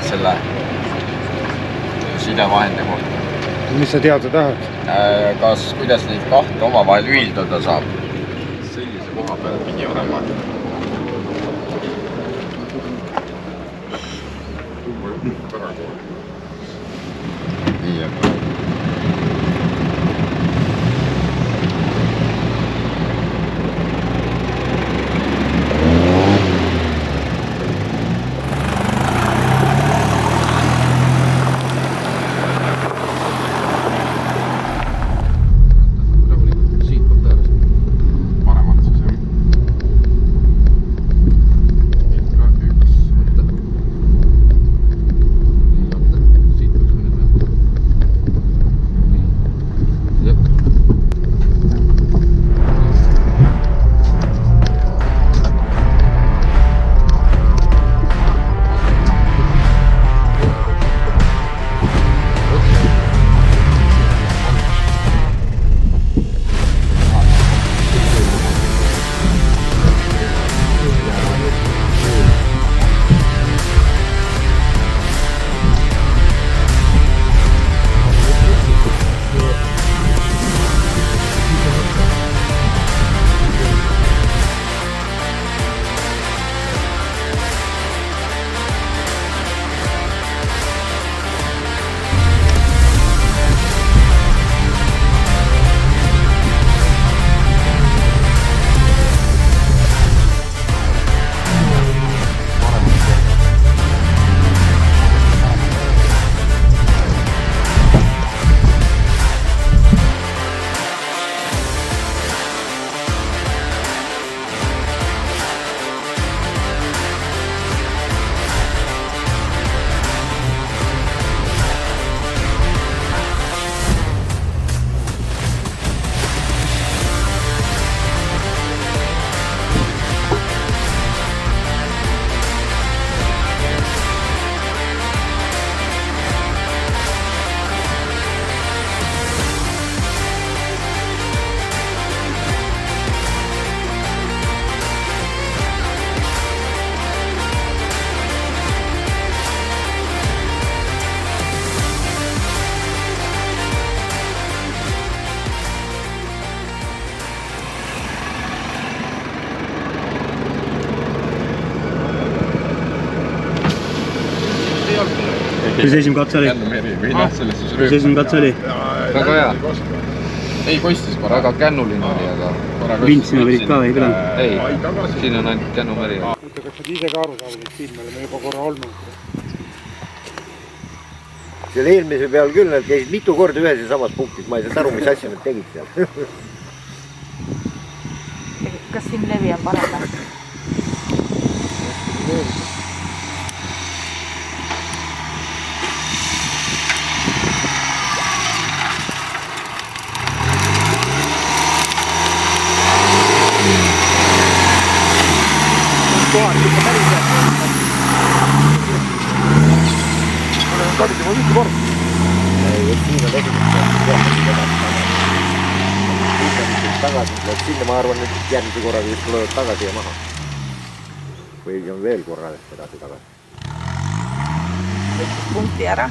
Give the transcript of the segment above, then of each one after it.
andmeid selle sidevahendi kohta. Mis sa teada tahad? Kas, kuidas neid kahte omavahel ühildada saab? Sellise koha peal pidi olema. Nii, et Mis esimene katse oli? Mis esimene katse oli? Väga hea. Ei kostis, väga kännuline oli, aga... Vintsima pidid ka või ei pidanud? Ei, siin on ainult kännumeri. Kas sa ise ka aru saavad, et siin me oleme juba korra olnud? Selle eelmise peal küll, nad käisid mitu korda ühes ja samas punktis. Ma ei saa aru, mis asja nad tegid seal. Kas siin levi on parem? Kohad ikka päris jah. Olen kadisema mitu kord. Ei, siin on tagasi, sinna ma arvan, et järgmise korraga just tulevad tagasi ja maha. Või on veel korra edasi tagasi. Võttis punkti ära.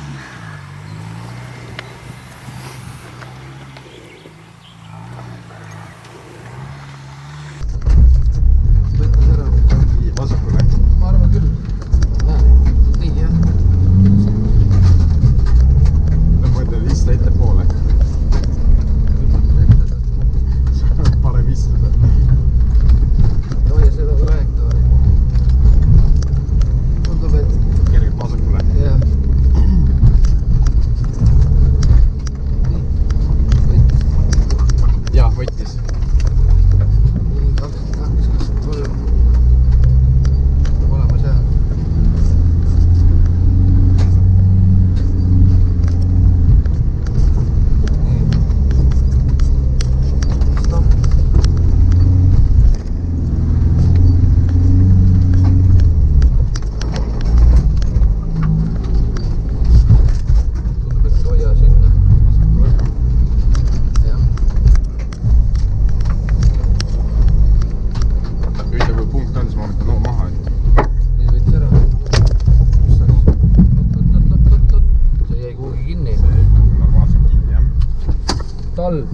all.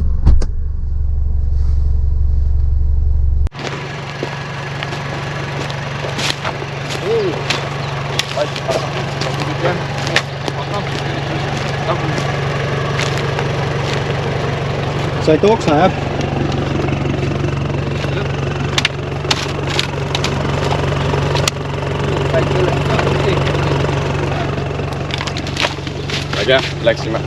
Saite oksa, jah? Äge, läksime.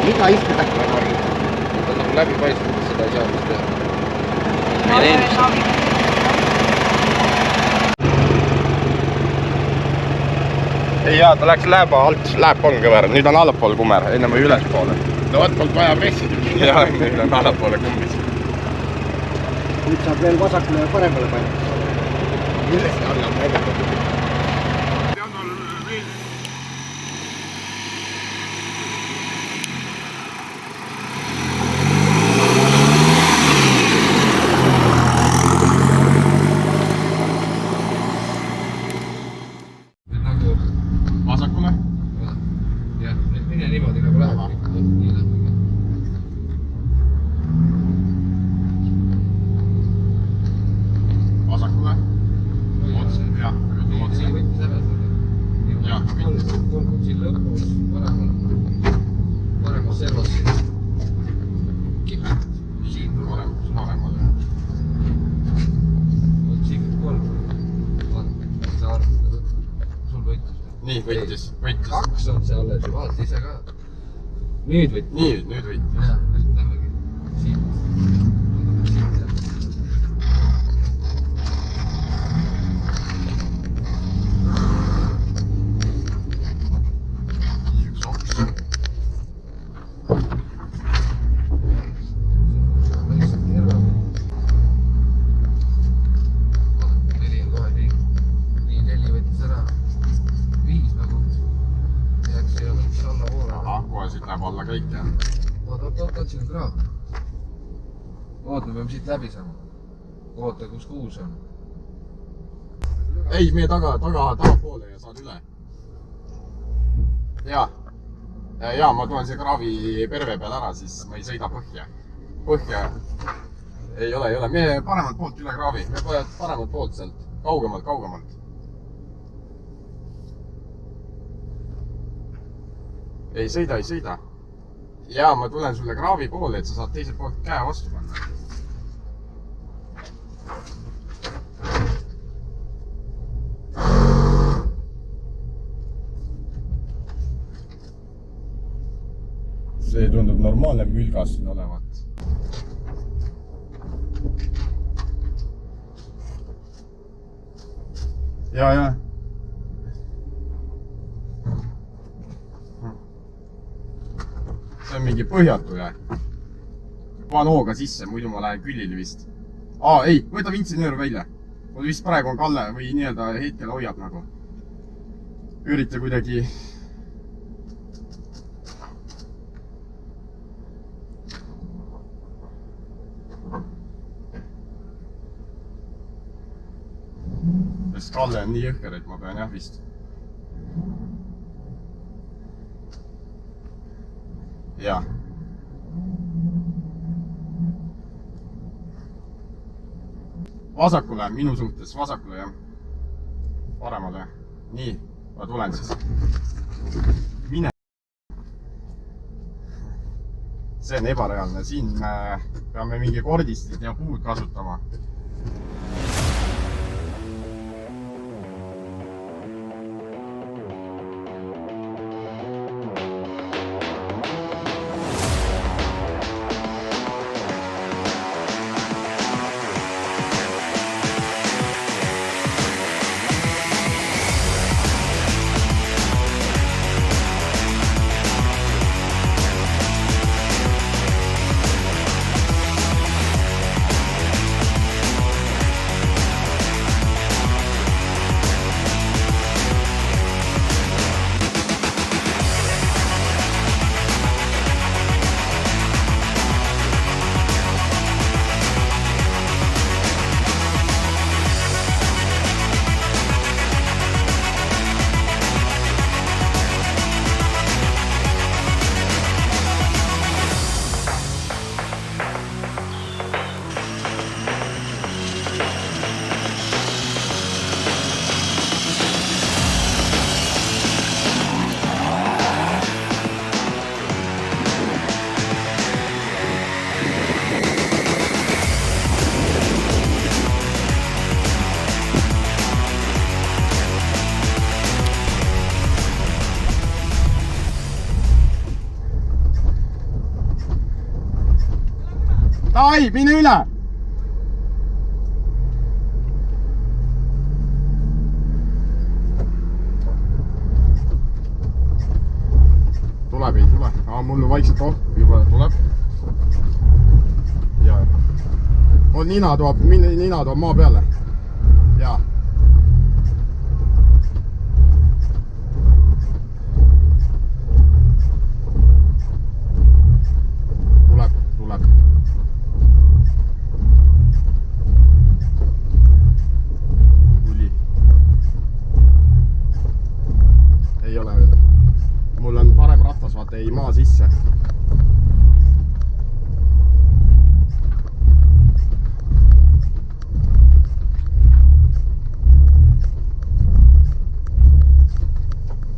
Mida istuda? Ta on nagu läbipaistvad, seda ei saa vist teha. Ei jaa, ta läks lääba alt, lääp on kõver, nüüd on allapool kumer, enne või ülespoole. No võt polnud vaja pressida. Jaa, nüüd on allapoole kumbis. Nüüd saab veel vasakule ja paremale panna. Millest annab näidata? Vasakule? Jah, mine niimoodi nagu läheb. Nii läheb. Vasakule? Otse, jah. Otse. Võttis ära seda. Jah, kolm siin lõpus, paremas servas. Kipid. Siin paremal. Siin kolm. Vaata, sa arvutad. Sul võttis. Nii, võttis. Kaks on see alles, vaata ise ka. Nüüd võttis. Nüüd võttis. Jah, lähmegi. Siit. Siit jah. Üks oks. Lihtsalt järve. Neli on kohe nii. Nii, neli võttis ära. 5 nagu. Jääks ja võttis alla poole. Ahah, kohe siit läheb alla kõik, jah. Oot, siin on kraav. Oot, me peame siit läbi saama. Oota, kus 6 on? Ei, meie tagapoole ja saad üle. Jaa, ma tulen see kraavi perve peal ära, siis ma ei sõida põhja. Põhja ei ole. Meie paremalt poolt üle kraavi. Me pole paremalt poolt sealt. Kaugemalt. Ei sõida. Jaa, ma tulen sulle kraavi poole, et sa saad teiselt poolt käe vastu panna. See tundub normaalne mülgas siin olevat. Jaa. See on mingi põhjatu, jah. Panen hooga sisse, muidu ma lähen küllile vist. Ei, võta insenöör välja. Mul vist praegu on Kalle või nii-öelda hetkel hoiab nagu. Ürita kuidagi... Sest Kalle on nii jõhker, et ma pean jah vist. Jaa. vasakule, minu suhtes vasakule jah. Paremale. Nii, ma tulen siis. Mine. See on ebareaalne, siin peame mingi kordistit ja puud kasutama. Ai, mine üle! Tuleb, ei tule. Mullu vaikselt juba tuleb. Ja. Nina toob maa peale. Jaa. Tuleb. Ei ole veel. Mul on parem rattas, vaata, ei maa sisse.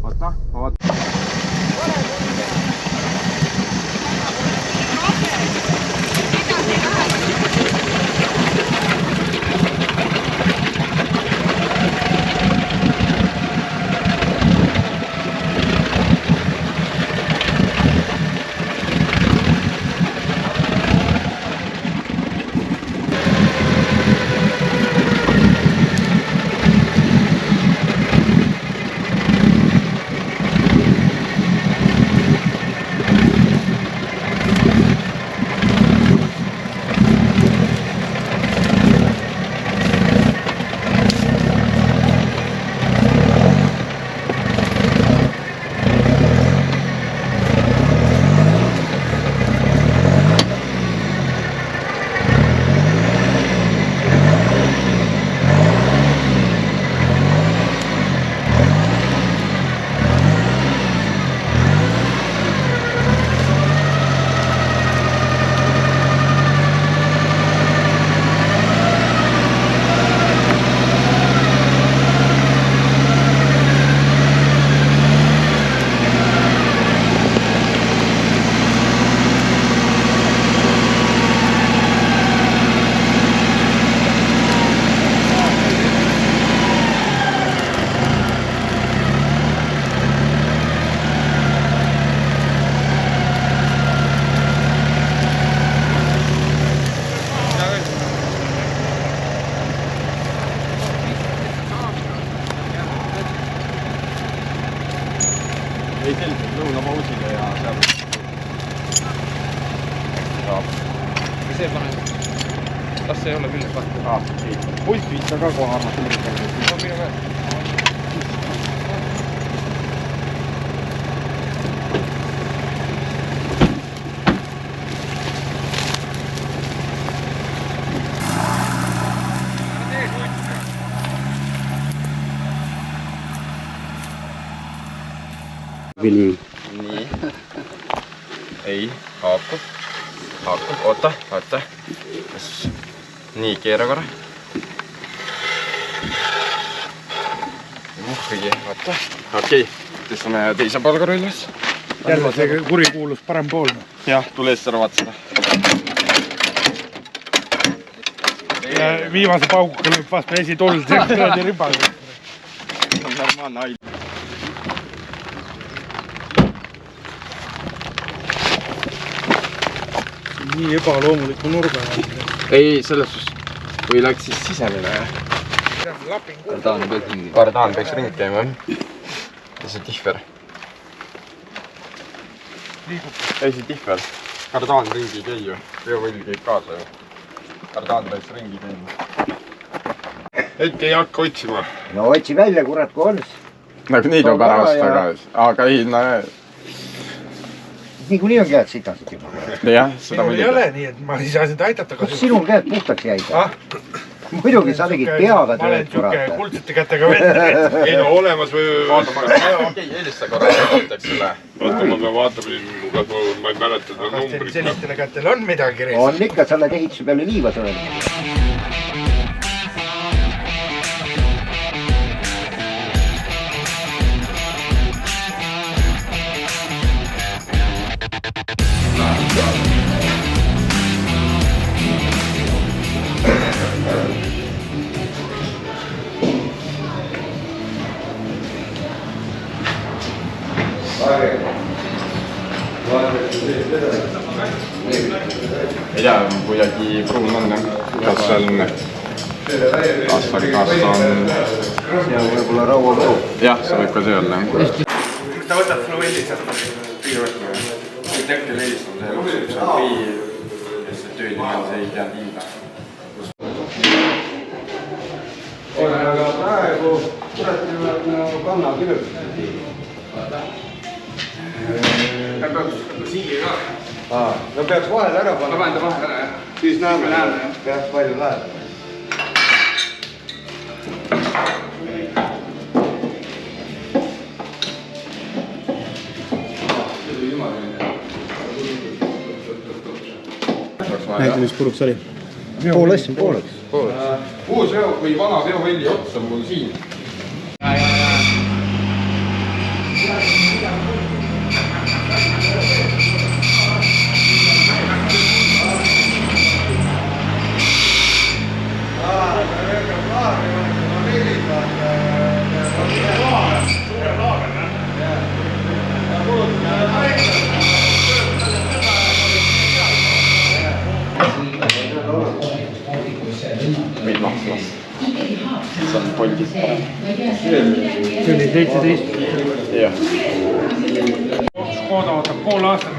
Vaata, vaata. Ei selgelt lõunapausile ja seal saab. Ja see paneb, las see ei ole küll kattu. Ei, pult viitsa ka koha armatuuriga. No minu veel. Filmi. Nii. Ei, haakub. Oota. Nii, keera korra. muhvigi, vaata. Okei, tõstame teise palgaru üles. Jälle see kurikuulus parem pool. Jah, tule eest ära vaata seda. Ja viimase pauguga lõpp vastu esituld ja kuradi ribal. Normaalne ail. Nii ebaloomuliku nurga. Ei, selles suhtes, kui läks siis sisemine. Kardaan peaks ringi käima. Ja see tihver. Ei, see tihver. Kardaan ringi ei käi ju. Veovõll käib kaasa ju. Kardaan peaks ringi käima. Hetke ei hakka otsima. No otsi välja, kurat, kui on. Nagu nii tuleb ära osta ka. Aga ei, no... Niikuinii on käed sitasid juba. Jah, seda Minul ei ole nii, et ma ei saa seda aidata. Kas sinul käed puhtaks jäid? Muidugi sa tegid peaga tööd, kurat. Ma olen tüke kuldsete kätega vend. Ei no olemas või... Okei, eelista korra, võtaks selle. Vaata, ma pean vaatama, ma ei mäleta seda numbrit. Sellistele kätel on midagi reis. On ikka, sa oled ehituse peale liiva sõnnud. Ei tea, kuidagi pruun on jah. Kas seal on asfaltkast on... Ja võib-olla rauapõru. Jah, see võib ka see olla. Ta võtab sulle velli sealt. Tekkel eelistab see lõpuks, see on või... See tööline, see ei tea tiimda. Aga praegu kurat nagu kanna küll. Peaks siia ka. No peaks vahele ära panna. Ma panen ta vahele ära, jah. Siis näeme, jah, palju läheb. Näete, mis puruks oli? Pool asja, pooleks. Uus veo, kui vana veovelli ots on mul siin. Meil lahti. See on poldis parem. See oli 17. Jah. Škoda ootab pool aastat.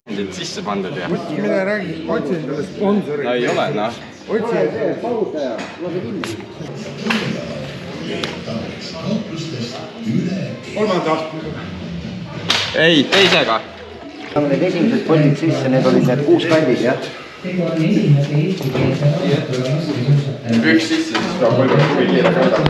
Need sisse pandud ja... Mine räägi, otsi endale sponsori. No ei ole, noh. Otsi endale. Kolmanda astmega. Ei, teisega. Need esimesed poldid sisse, need olid need 6 kandid, jah? Üks sisse, siis peab palju kiirega võtama.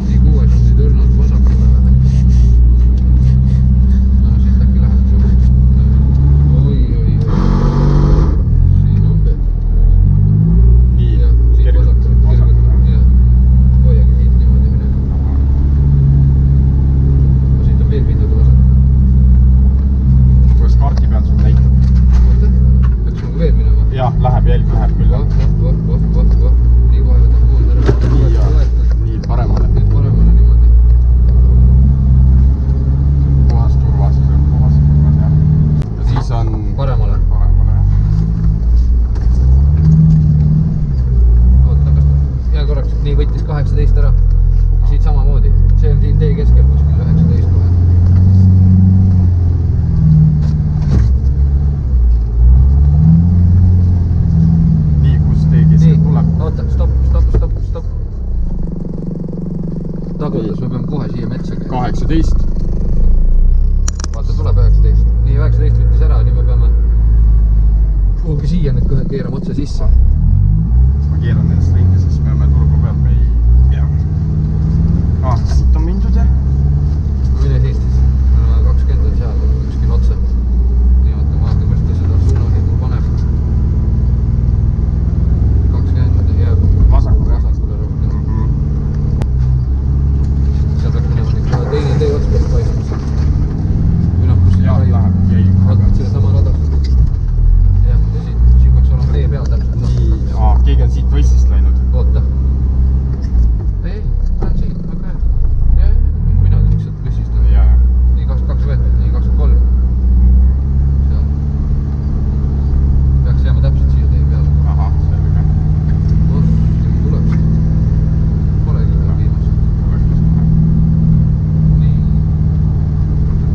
Nii kuues on nüüd õrnalt vasakule läheb. No siit äkki läheb. Oi. Siin on veel. Nii, Jah, siit vasakule. Jah. Hoiagi siit niimoodi minema. No siit on veel mindud vasakule. kuidas kaarti peal sul näitab. Oota, peaks nagu veel minema. Jah, läheb, jälg läheb küll. Voh. Nii kohe võtab kuulda ära. Nii paremale. Nüüd paremale niimoodi. Puhas turvas, jah. Ja siis on... Paremale. Paremale, jah. Oota, kas jää korraks, nii võttis 18 ära. Siit samamoodi. See on siin tee keskel kuskil 19 kohe. Nii, kus teegi see tuleb? Oota, stopp. Tagutas, me peame kohe siia metsa käima. 18. Vaata, keerame otse sisse. Ma keeran ennast ringi, sest me oleme turgu pealt, me ei pea. Siit on mindud jah? Mine siit siis. 20 on seal, kuskil otse. Nii, vaata, kus ta seda suunaliidu paneb. 20 jääb vasakule rohkem. Seal peaks minema ikka teine tee ots peaks paistus. Jah, läheb. Vaata, selle sama rada. Jah, ja siin peaks olema tee peal täpselt. Keegi on siit võistist läinud. Oota. Ei, ta on siit, väga hea. Ja, mina tuleks sealt võistist. Nii 22 meetrit, nii 23. Seal. Peaks jääma täpselt siia tee peale. Aha, selge. Tuleb siit. Polegi veel viimas. Nii.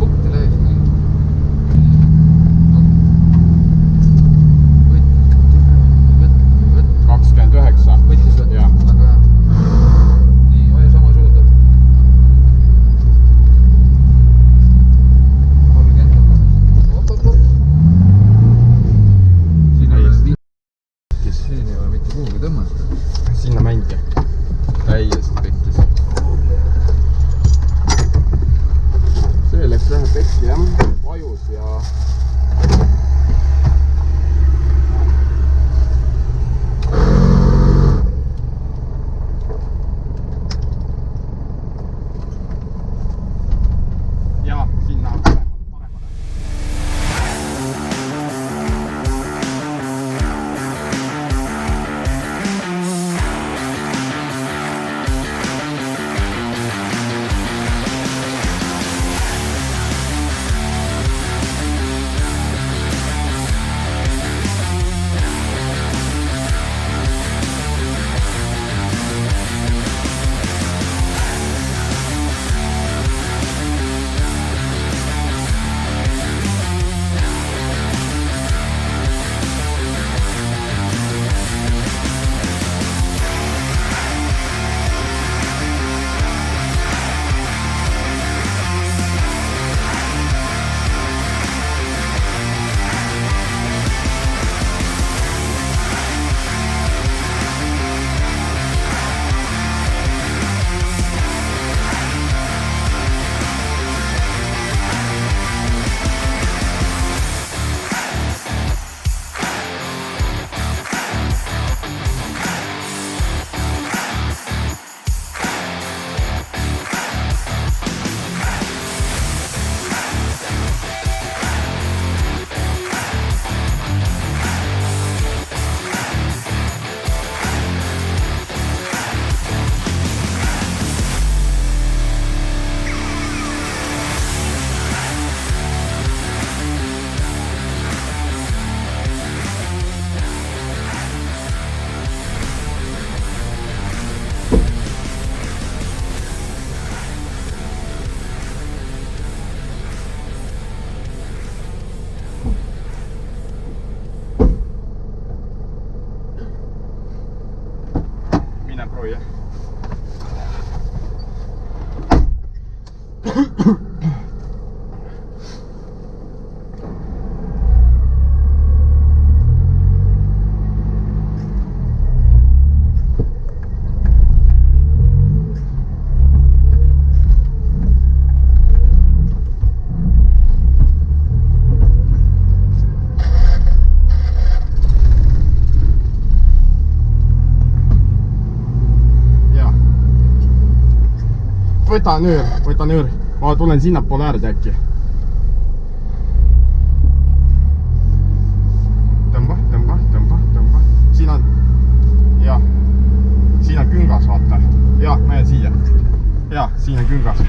Punkti läheks nii. Võt. 29. Võttis või? Jah. Väga hea. Nii, hoia sama suunda. 30. Op. Siin ei ole mitte kuhugi tõmmata. Sinna mängi. Täiesti pekkis. See läks vähe pekki jah. Vajus ja... Ja, sinna paremale. Mine proovi jah. Võta nöör. Ma tulen sinnapoole äärde äkki. Tõmba. Siin on... Ja. Siin on küngas, vaata. Ja, ma jään siia. Ja, siin on küngas.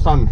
kus ta on?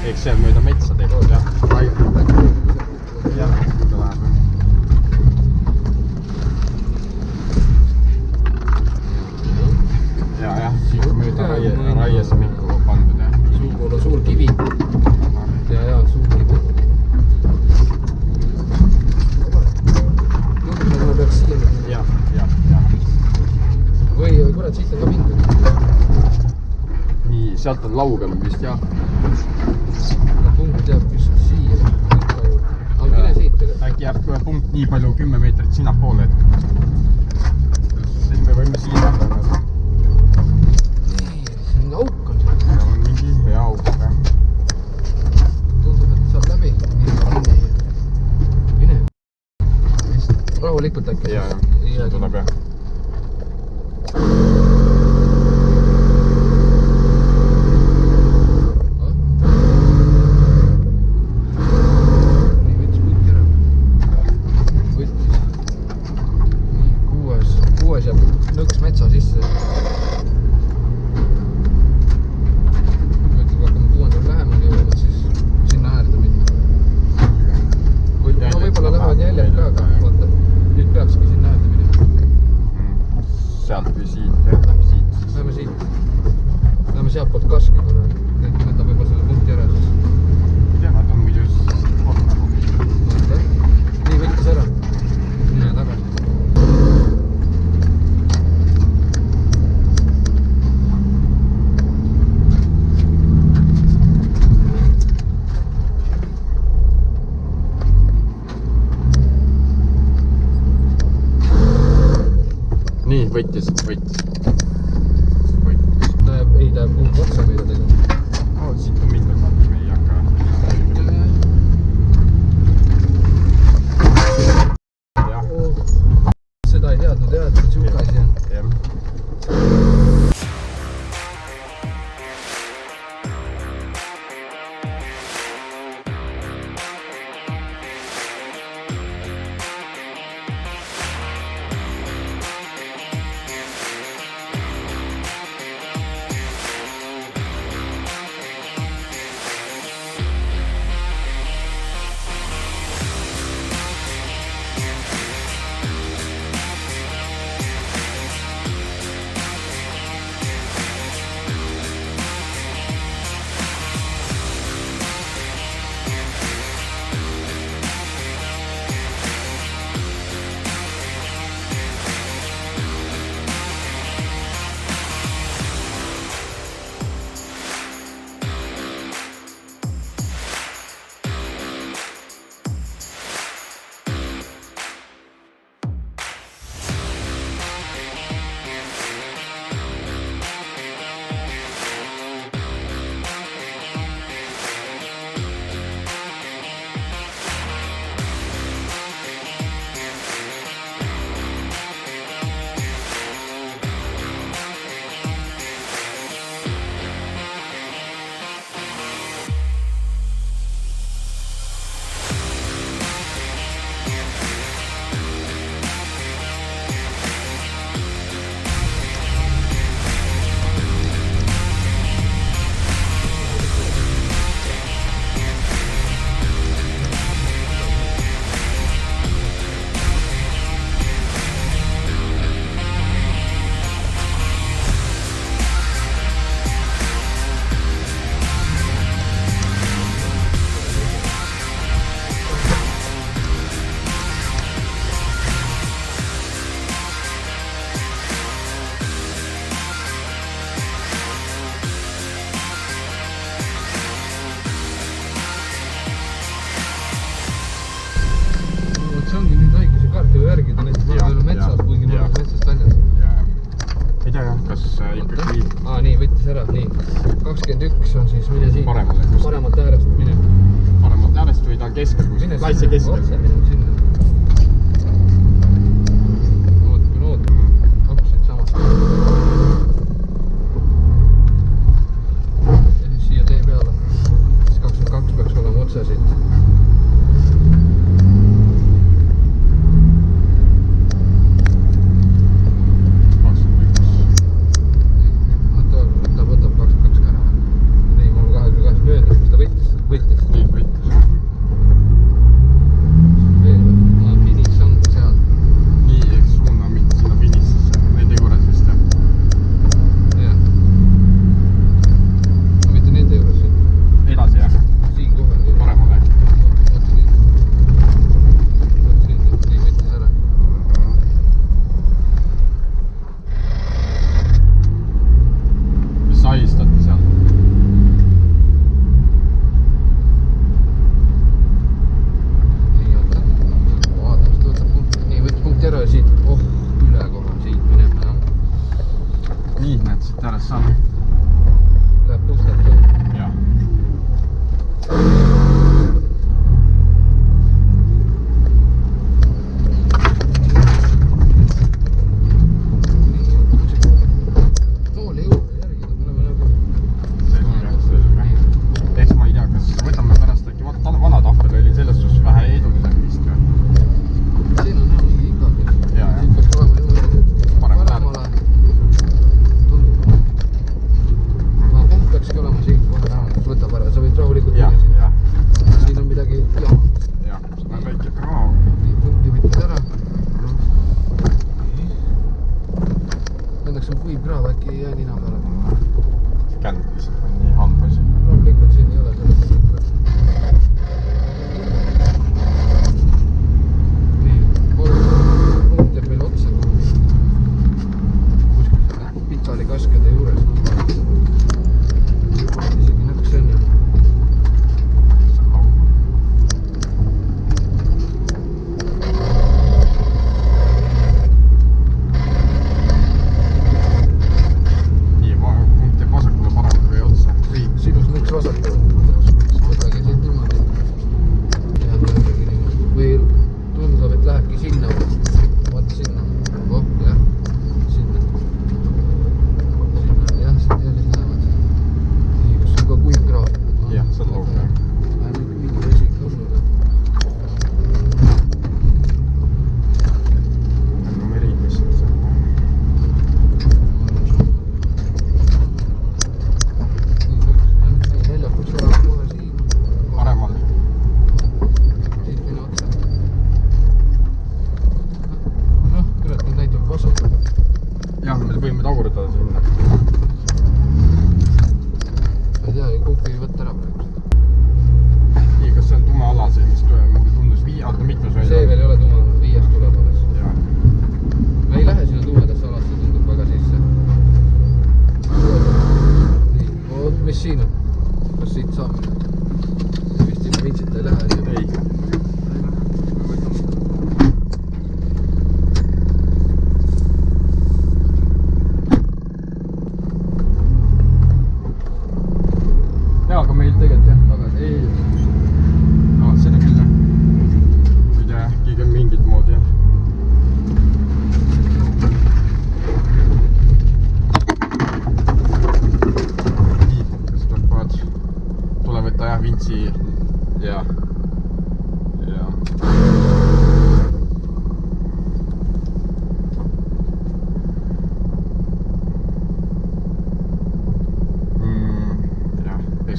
Eks see on mööda metsa tehtud, jah. Jah, ta läheb. Ja, siit mööda raiesmikku pandud, jah. Suur suur kivi. Ja, suur kivi. Nagu peaks siia minna. Ja. Või kurat, siit on ka mindud. Nii, sealt on laugem vist, jah. Punkt jääb vist siia. Aga mine siit tegelikult. Äkki jääb punkt nii palju 10 meetrit sinna poole, et siin me võime siia panna. See on auk on seal. Seal on mingi hea auk. Tundub, et saab läbi. Mine. Rahulikult äkki. Ja, tuleb jah. Nõks metsa sisse. Kui hakkame kuuendal lähemale jõuavad, siis sinna äärde minna. No võib-olla lähevad jäljed ka, aga vaata, nüüd peakski sinna äärde minema. Sealt või siit, jah, läbi siit. Läheme siit. Läheme sealtpoolt kaski korra. Kõik võtab juba selle punkti ära siis. Ei tea, nad on muidu siit korda. Nii võttis ära. Mine tagasi. Nii, võttis. Ta jääb punkt otsa meile tegelikult. Siit on mindud, vaata, me ei hakka 21 on siis mine siin. Paremale just. Paremalt äärest mine. Paremalt äärest või ta on keskel, kus klassi keskel. Otse mine sinna. Oot. Hopsid samast. Ja siis siia tee peale. Siis 22 peaks olema otse siit.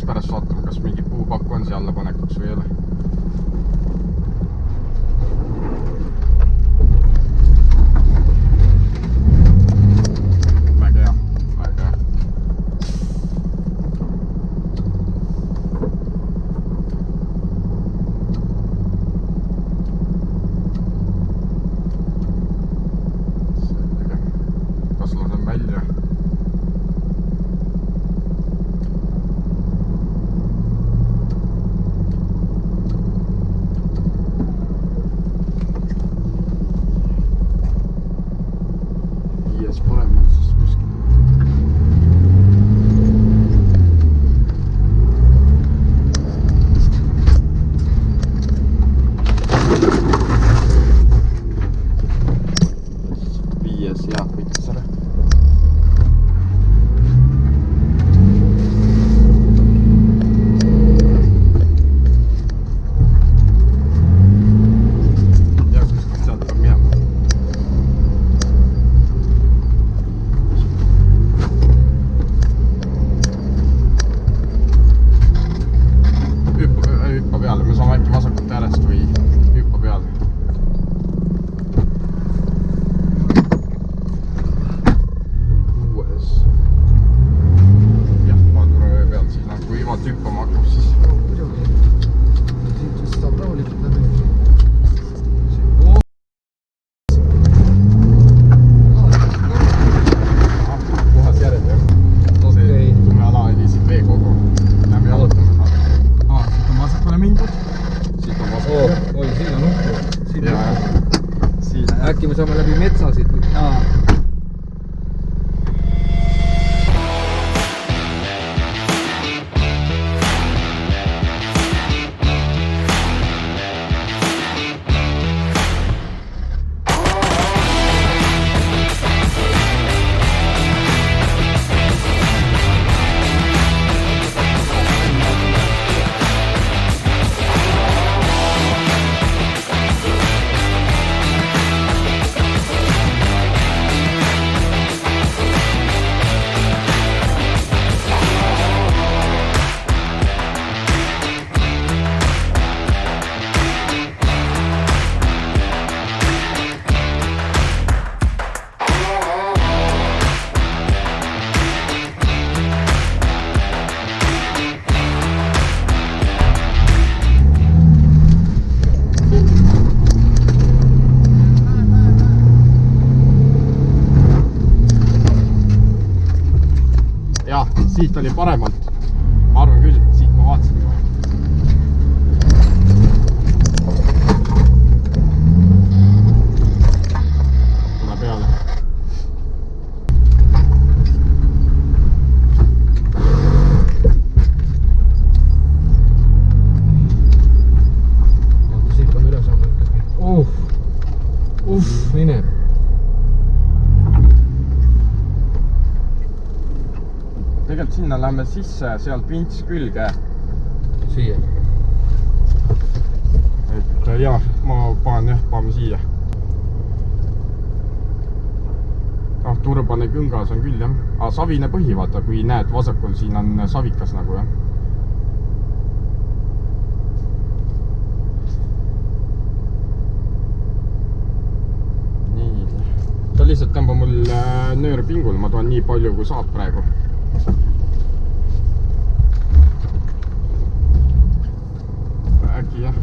Pärast vaatame, kas mingi puupakk on siia alla panekuks või ei ole. sõit oli paremalt. Ma arvan küll, siit ma vaatasin kohe. Tule peale. Siit on üle saama ikkagi. Mine. Tegelikult sinna läheme sisse, sealt vints külge. Siia. Et jah, ma panen siia. Turbane küngas on küll jah. Aga savine põhi, vaata, kui näed vasakul, siin on savikas nagu jah. Nii. Ta lihtsalt tõmba mul nöör pingul, ma toon nii palju kui saab praegu. Äkki jah.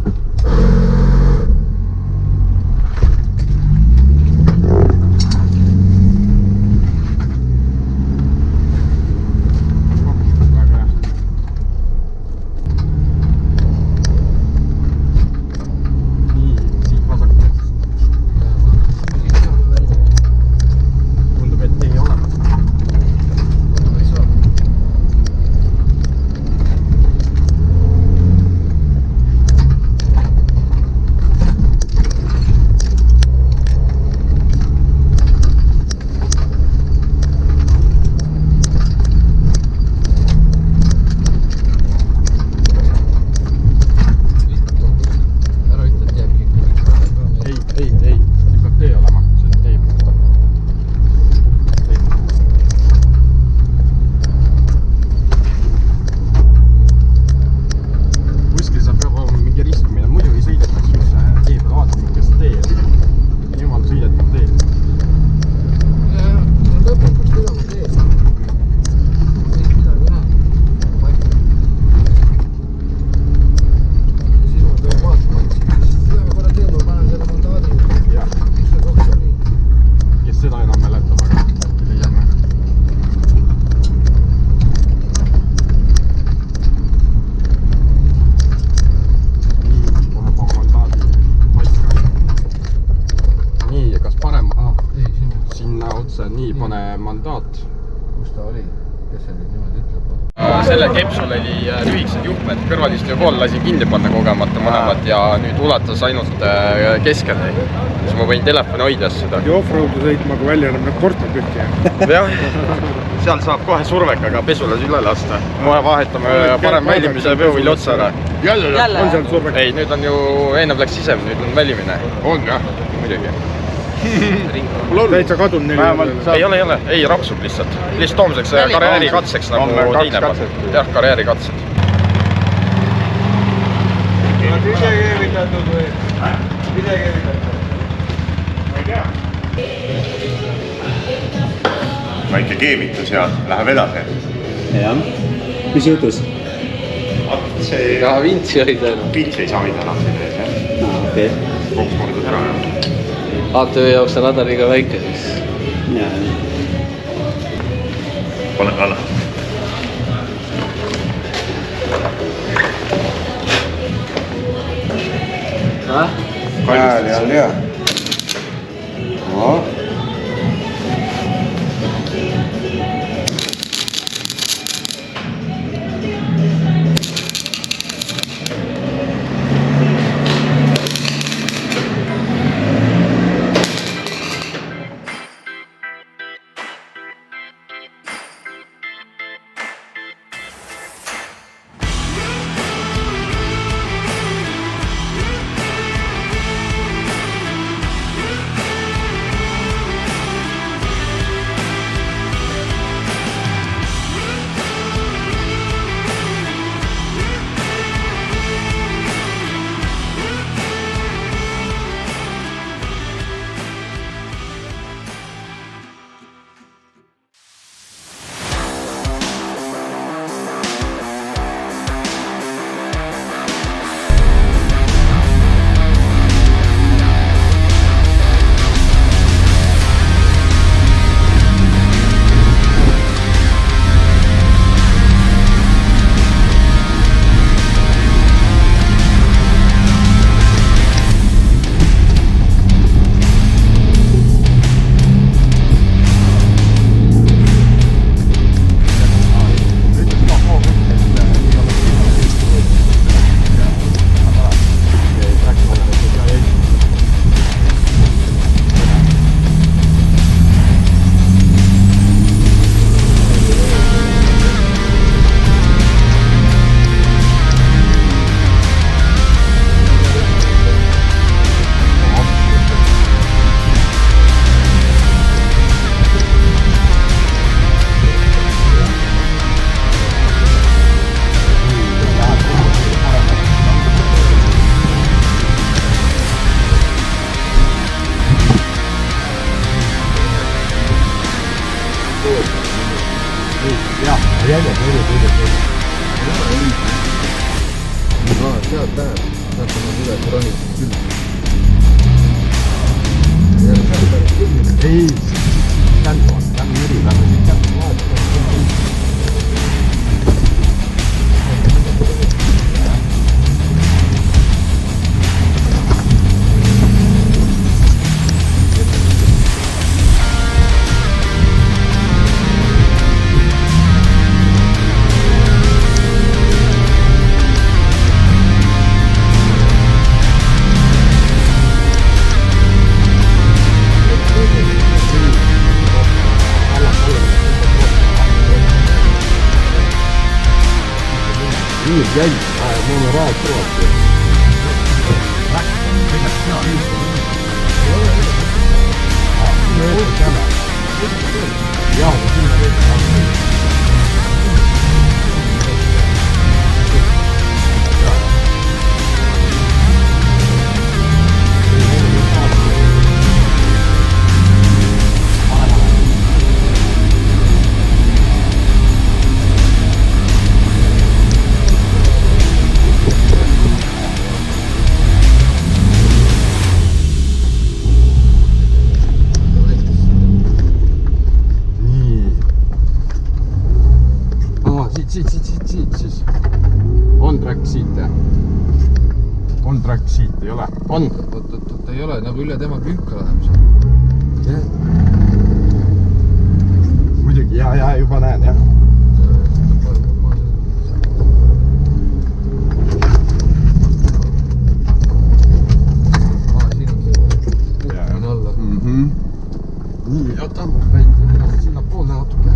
mandaat. Kus ta oli? Kes see nüüd niimoodi ütleb? Selle kepsul oli lühikesed juhtmed, kõrvalistuja pool lasin kinni panna kogemata mõlemad ja nüüd ulatas ainult keskele. Siis ma võin telefoni hoidas seda. Ja off-roadu sõitma, kui välja enam need kortad tükki. Jah, seal saab kohe survekaga pesulas üle lasta. Kohe vahetame parem välimise veovilja otsa ära. Jälle? On seal surveka? Ei, nüüd on ju, enne läks sisem, nüüd on välimine. On jah? Muidugi. Täitsa kadun neli. Ei ole, ei rapsub lihtsalt. Lihtsalt toomseks karjäärikatseks nagu teine pann. Jah, karjäärikatsed. Ise keevitatud või? Ise keevitatud? Ma ei tea. Väike keevitus ja läheb edasi. Jah. Mis juhtus? See... Ka vintsi olid ainult. Vintsi ei saa mida enam siin ees, jah? Okei. Koks murdus ära. ATV jaoks on radar liiga väike siis. Jaa. Pane alla. Hääli on hea. Sealt läheb, sealt on üle ronid küll. ei, känd on Jüri Lämmi känd. jäi, mul on raad kõvasti. Siit siis. On track siit, jah? On track siit, ei ole? On? Oot, ei ole, nagu üle tema külka läheb see. Muidugi, ja juba näen, jah. Siin on see puhkin alla. Nii, oota, väike sinna poole natuke.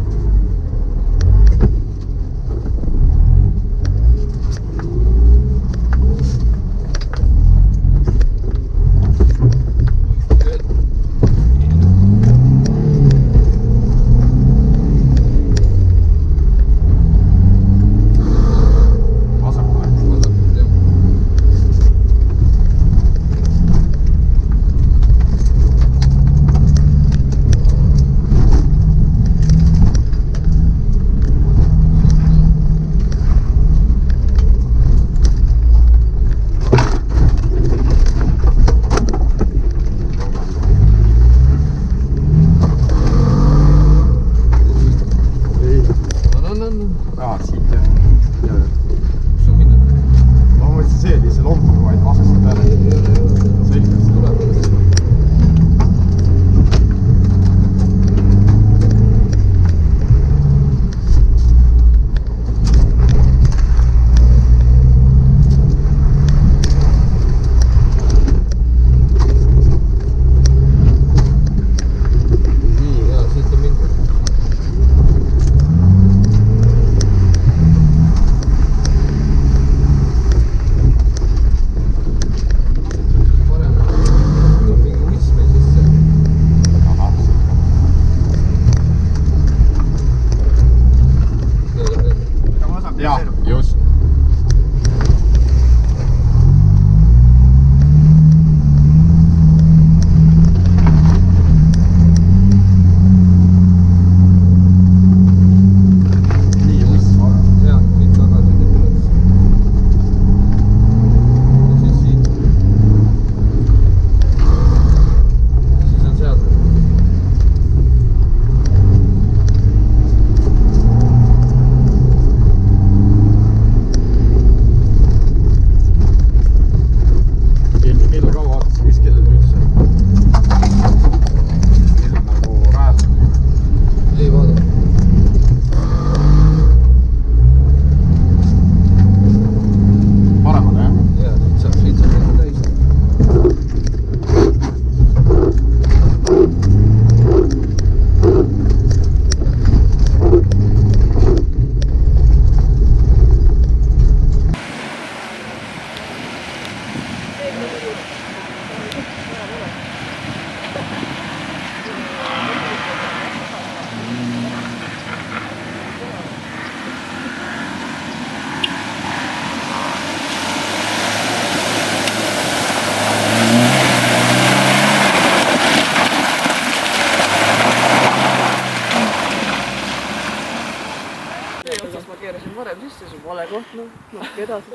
varem sisse, see vale koht, noh, natuke edasi.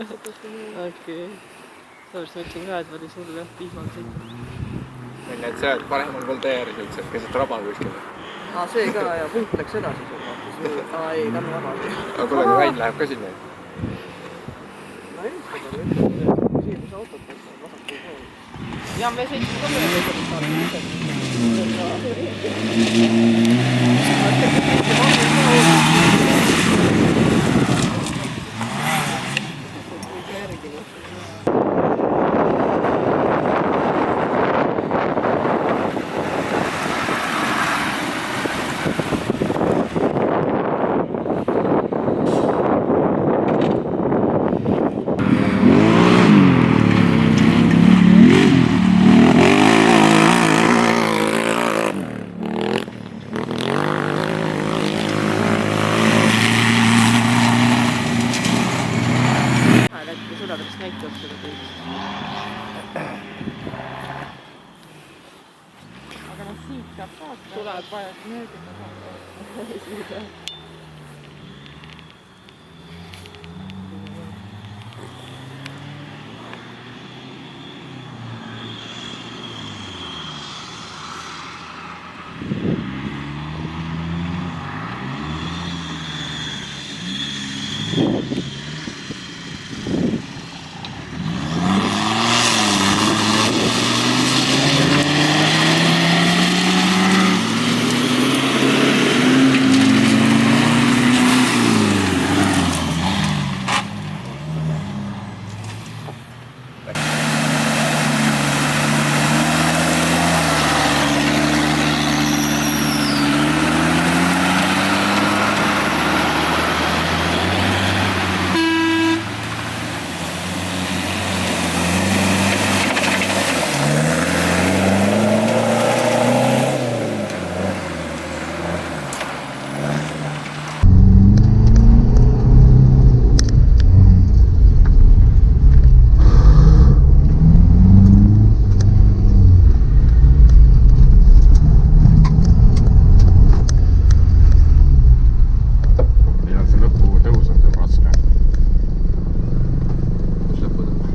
okei. Sellepärast ma ütlesin ka, et oli sul jah vihmal sõitma. Enne, et sa oled paremal pool tee ääres üldse, keset raba kuskil. See ka ja punkt läks edasi sul vaata. Ei, kannu vabalt. Aga kuule, kui Ain läheb ka sinna. No ilmselt on ütleb, siia kus autot võtta, vasakul pool. Ja me sõitsime ka mööda. Tuleb vaja mööda.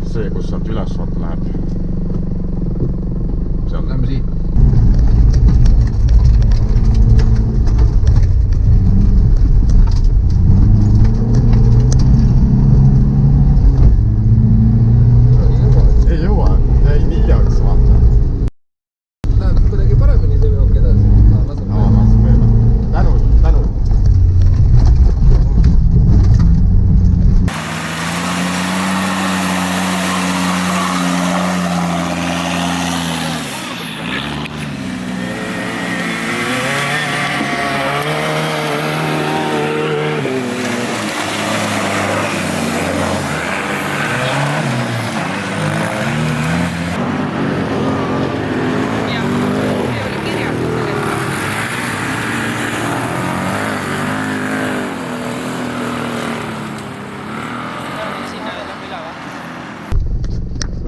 See, kus sealt üles vaata läheb. Seal lähme siit. Ei jõua, jäi hiljaks vaata. Läheb kuidagi paremini see veok edasi. Laseb mööda. Tänu.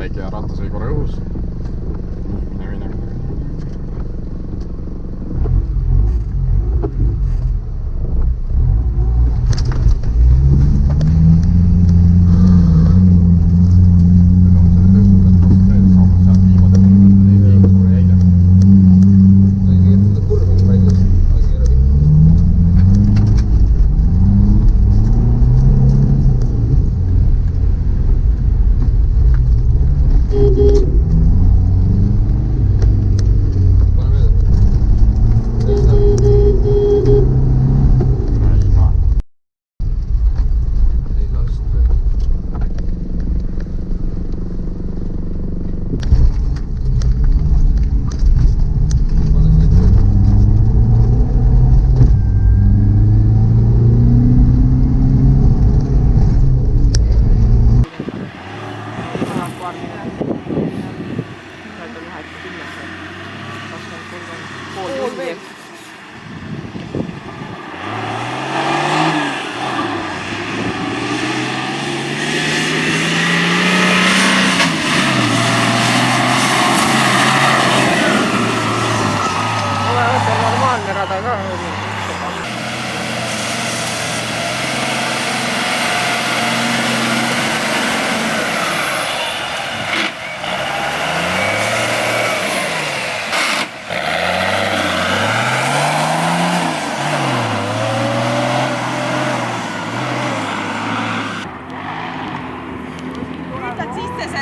Väike ratas oli korra õhus. Mine.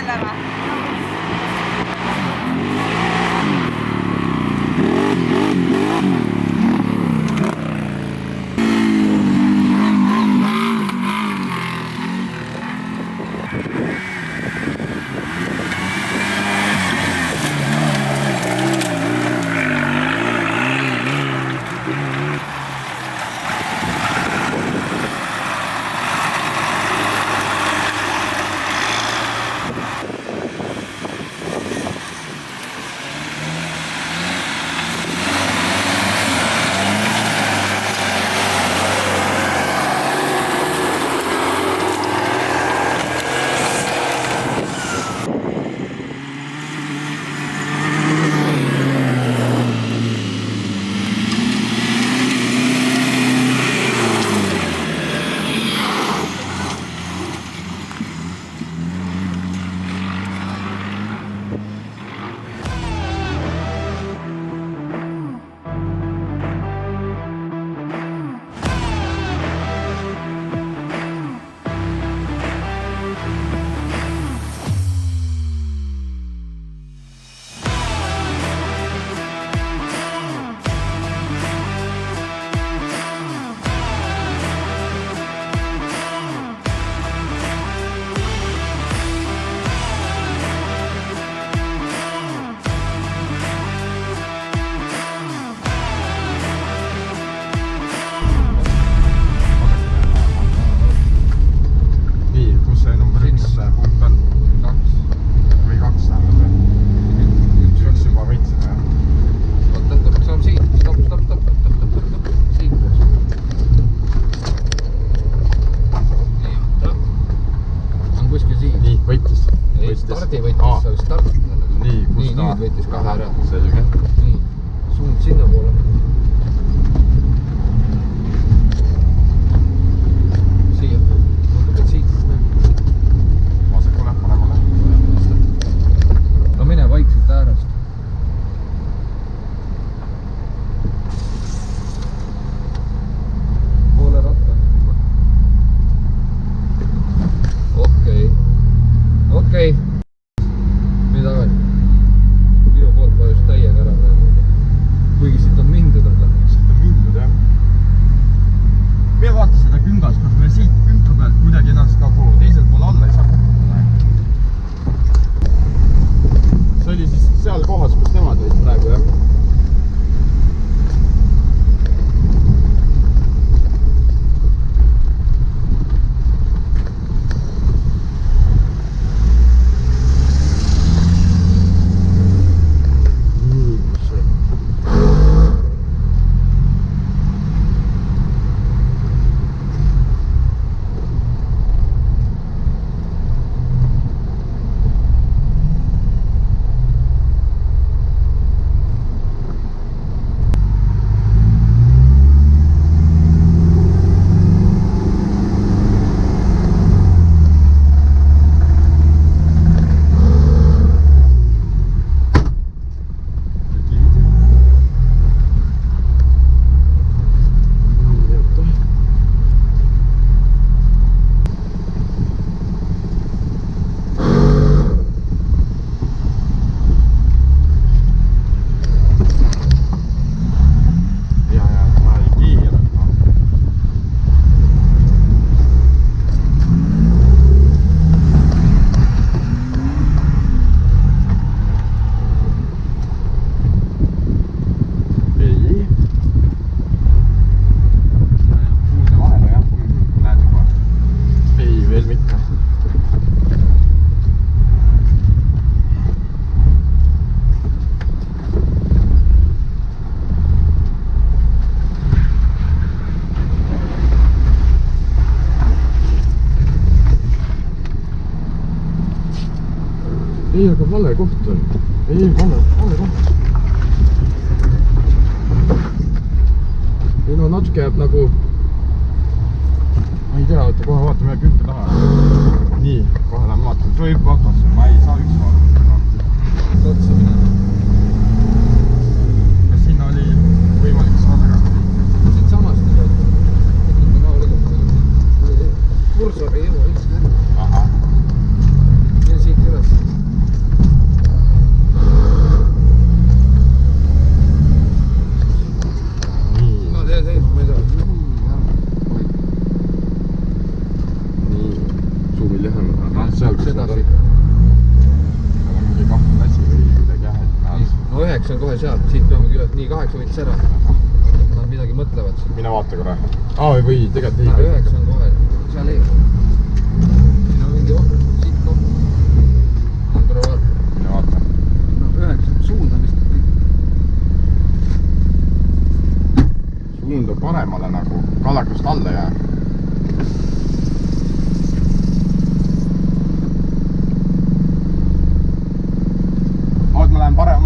tulema. stardi võttis, sa start. Nii, kus ta? Nüüd võttis kahe ära. Selge. Nii, suund sinna poole. Siia. Tundub, et siit. Vasekule, paremale. No mine vaikselt äärast. Poole ratta. Okei. Nii tagasi. Minu poolt vajus täiega ära praegu. Kuigi siit on mindud, aga... Siit on mindud, jah. Meie vaata seda küngast, kas me siit künka pealt kuidagi ennast nagu teisel pool alla ei saa kukkuda. See oli siis seal kohas, kus nemad olid praegu, jah. Ei, aga vale koht on. Ei, vale koht. Ei no natuke jääb nagu... Ma ei tea, oota, kohe vaatame künka taha. Nii, kohe lähen vaatame. Too võib vaatasse, ma ei saa üks vaadata. Otsa minema. Kas sinna oli võimalik saada ka? Siit samast ei saa. Kursor ei jõua üldse. Aha. Ja siit üles. lühem. Sealt edasi . mingi kahte lasi või midagi jah, et no 9 on kohe sealt , siit peamegi üles , nii 8 võitis ära . Nad midagi mõtlevad siin . mine vaata korra . või tegelikult ei . 9 on kohe , seal ees . siin on mingi oht , siit koht . korra vaata . mine vaata . no 9 suund on vist . suund on paremale nagu Kallakust alla ja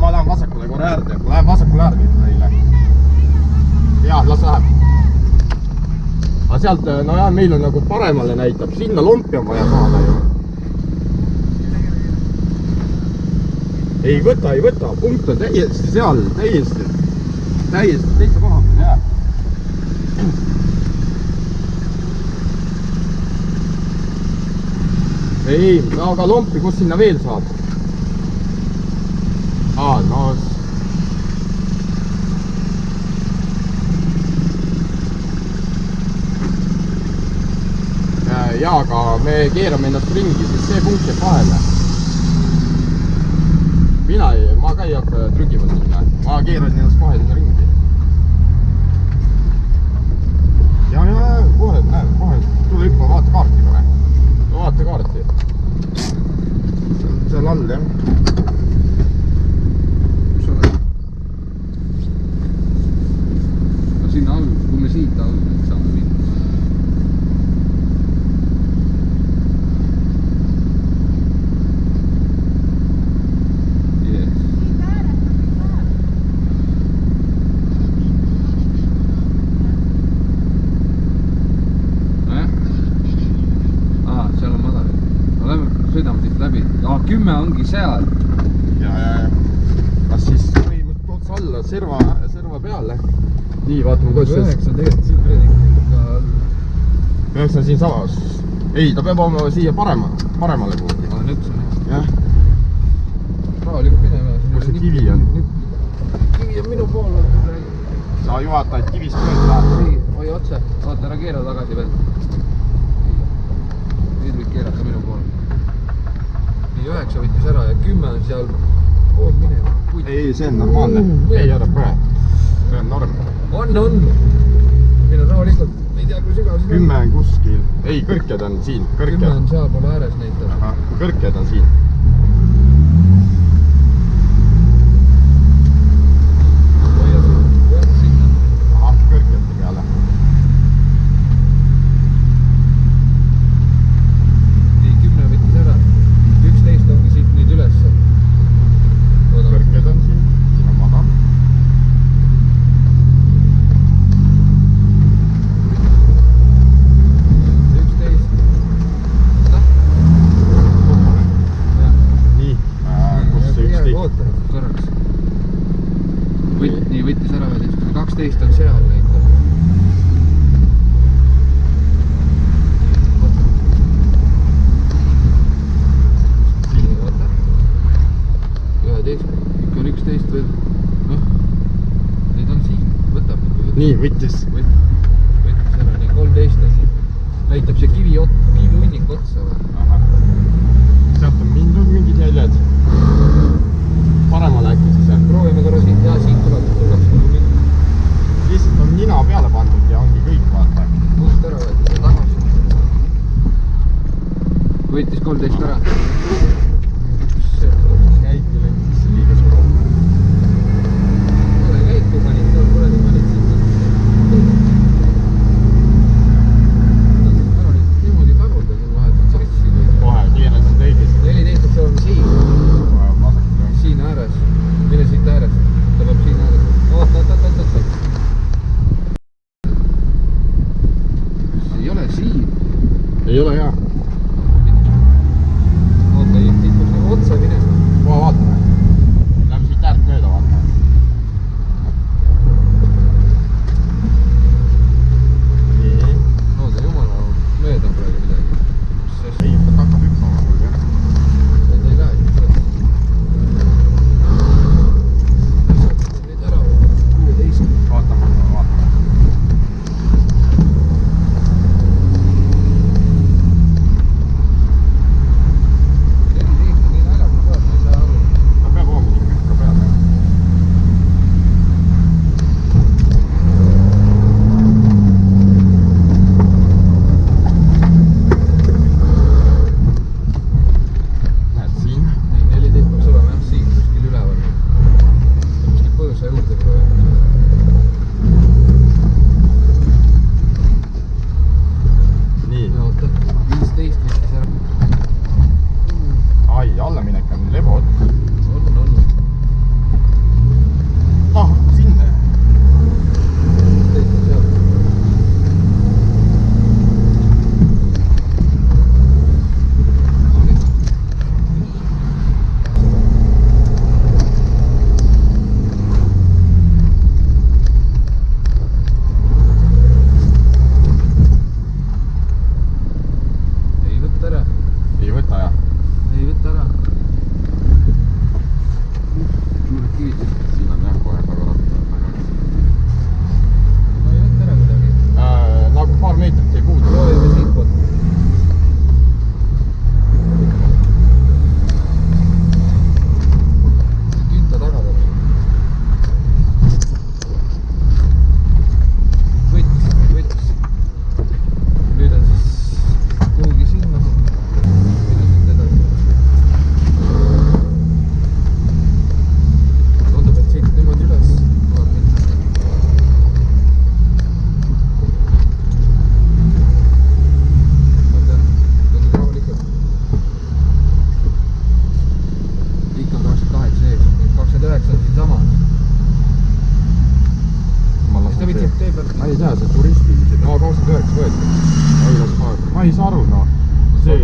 ma lähen vasakule korra äärde, ma lähen vasakule äärde neile. Jah, las läheb. Aga sealt, no jah, meil on nagu paremale näitab, sinna lompi on vaja saada ju. Ei võta, punkt on täiesti seal, täiesti teise koha peal, jah. Ei, aga lompi, kus sinna veel saab? No jaa, aga me keerame ennast ringi, siis see punkt jääb vahele. Ma ka ei hakka trügima sinna, ma keeran ennast kohe sinna ringi. Ja, kohe, näe, kohe, tule hüppa, vaata kaarti kohe. No vaata kaarti. Seal all, jah. Sinna all, kui me siit all saame minna. Yes. Seal on madal. Sõidame siit läbi. 10 ongi seal. Ja. Kas siis põhimõtteliselt otsa alla serva peale? Nii, vaatame, kuidas 9 on tegelikult siin kuradi. 9 on siin samas. Ei, ta peab olema siia paremale kuhugi. Aga nüüd on jah. Rahulikult minema. Kus see kivi on? Kivi on minu pool. Sa juhatad kivist mööda. Oi otse. Vaata, ära keera tagasi veel. Nüüd võid keerata minu pool. Nii 9 võttis ära ja 10 on seal pool minema. Ei, see on normaalne. Ei, ära põe. See on norm. On. Mine rahulikult. Ei tea, kui sügav siin 10 on kuskil. Ei, kõrkjad on siin. 10 on seal poole ääres näitab. Kõrkjad on siin. Kõrkjate peale. Nii, 10 võttis ära. 11 ongi siit nüüd üles. Kõrkjad on siin. Siin on madal. Nii, võttis ära 12 on seal näitab. Nii, vaata. 11, ikka on 11 veel. Noh, neid on siin, võtab. Nii, võttis. Võttis ära, nii 13 on. Näitab see kivi hunnik otsa või? Sealt on mindud mingid jäljed. Paremale äkki siis. Proovime korra siit, jaa, siit tuleks nagu mingi. Lihtsalt on nina peale pandud ja ongi kõik, vaata. Kust ära võetud ja tagasi. Võttis 13 ära. Käiki läks sisse liiga suur. Ole käiku panid, seal kuradi panid siit. Ära nüüd niimoodi tagurda siin vahetult sassi. Kohe, kiirasid õigesti. 14 see on siin. Siin ääres. Mine siit ääres. Ta peab siin ääres. Oot. Ei ole siin. Ei ole hea. Oota,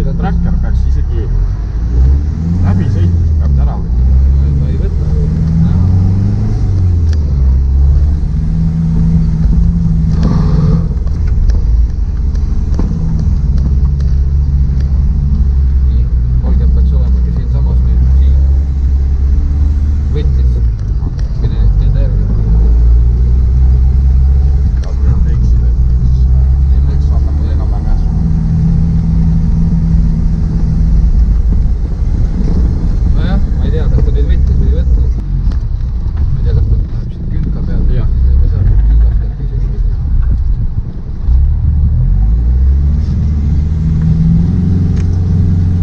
seda tracker peaks isegi läbi sõitma, peab ta ära võtma. ma ei võta. Nii, 30 peaks olemagi siinsamas nüüd siin. Võttis. Mine nende järgi. Nad võivad eksida, et eks annab enam-vähem jäsu. Nojah, ma ei tea, kas ta nüüd võttis või ei võtnud. Ma ei tea, kas ta läheb siit külka peale. Jah. Me saame külgast jääb küsima võtma.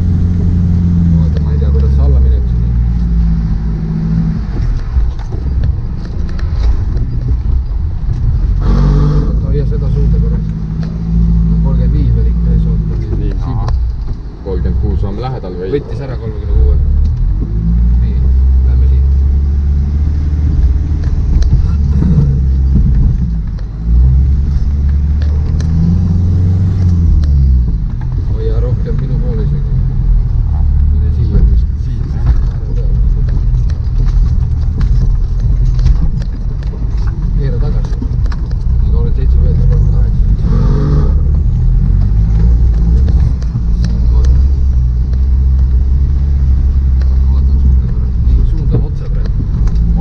Vaata, ma ei tea, kuidas see alla mineb siin. Hoia seda suunda korraks. 35 veel ikka ees ootab. Nii, 36 on lähedal või? Võttis ära 36. Nii, lähme siit. Hoia rohkem minu poole isegi. Mine siia. Keera tagasi. Nii 37 veetud 38. Vaatan suunda korraks. Nii, suund on otse praegu.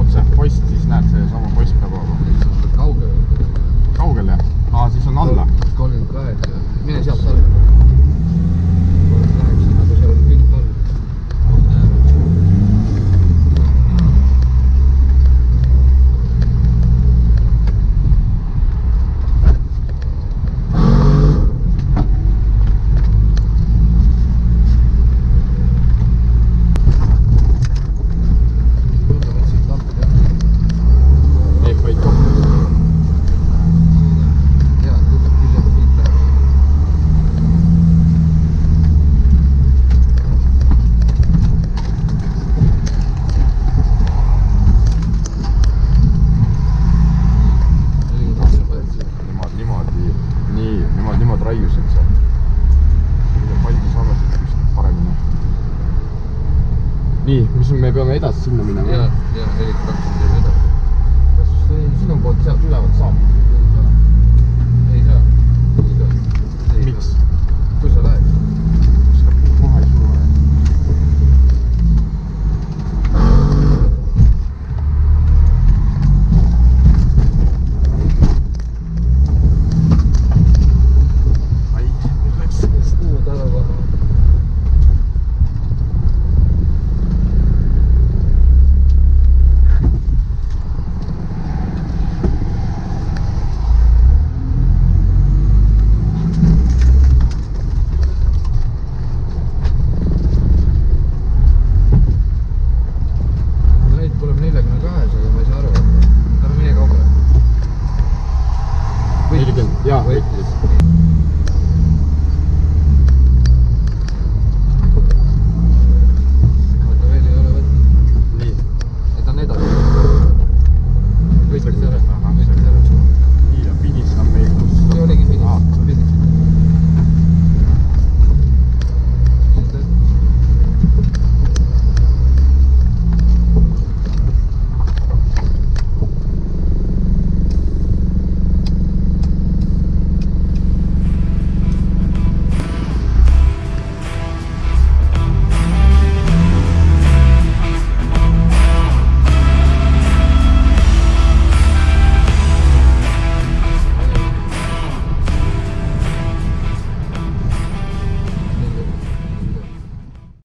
Otse, post, siis näed, see sama post peab olema. Lihtsalt kaugel. Kaugel jah? Siis on alla. 38. Mine sealt alla. Korraks läheks nagu seal künt on. Ehk võid kokku. Jaa, tuleb küll siit läheb. Niimoodi raiusid seal. Palgi saame siit kuskilt paremini. Nii, mis me peame edasi sinna minema? Jaa, 42 teeme edasi. Kas sinu poolt sealt ülevalt saab? Ei saa. Miks?